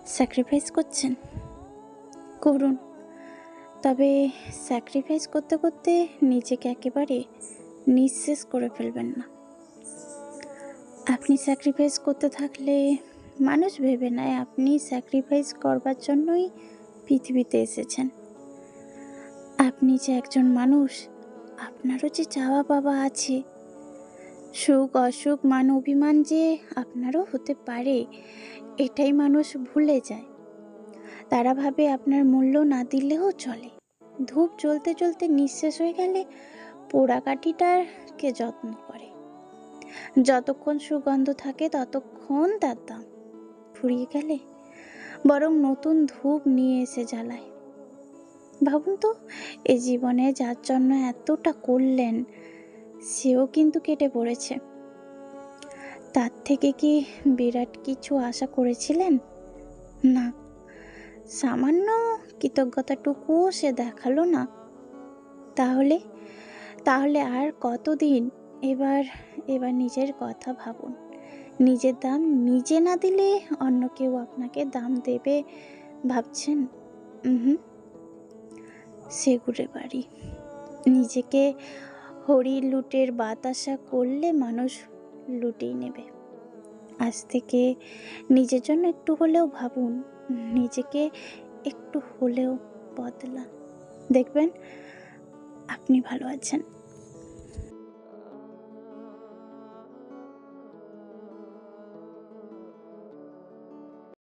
Sacrifice করছেন, করুন। তবে স্যাক্রিফাইস করতে করতে নিজেকে একেবারে নিঃশেষ করে ফেলবেন না। আপনি স্যাক্রিফাইস করতে থাকলে মানুষ ভেবে নেয় আপনি স্যাক্রিফাইস করবার জন্যই পৃথিবীতে এসেছেন। আপনি যে একজন মানুষ, আপনারও যে চাওয়া পাওয়া আছে, সুখ অসুখ মান অভিমান যে আপনারও হতে পারে, এটাই মানুষ ভুলে যায়। তারা ভাবে আপনার মূল্য না দিলেও চলে। ধূপ জ্বলতে জ্বলতে নিঃশেষ হয়ে গেলে পোড়া কাঠিটার কে যত্ন করে? যতক্ষণ সুগন্ধ থাকে ততক্ষণ তার দাম, ফুরিয়ে গেলে বরং নতুন ধূপ নিয়ে এসে জ্বালায়। ভাবুন তো, এই জীবনে যার জন্য এতটা করলেন সেও কিন্তু কেটে পড়েছে। তার থেকে কি বিরাট কিছু আশা করেছিলেন? না, সামান্য কৃতজ্ঞতাটুকুও সে দেখালো না। তাহলে তাহলে আর কতদিন? এবার এবার নিজের কথা ভাবুন। নিজের দাম নিজে না দিলে অন্য কেউ আপনাকে দাম দেবে ভাবছেন? সে ঘুরে বাড়ি। নিজেকে হরি লুটের বাতাসা করলে মানুষ লুটেই নেবে। আজ থেকে নিজের জন্য একটু হলেও ভাবুন, নিজেকে একটু হলেও বদলান, দেখবেন আপনি ভালো আছেন।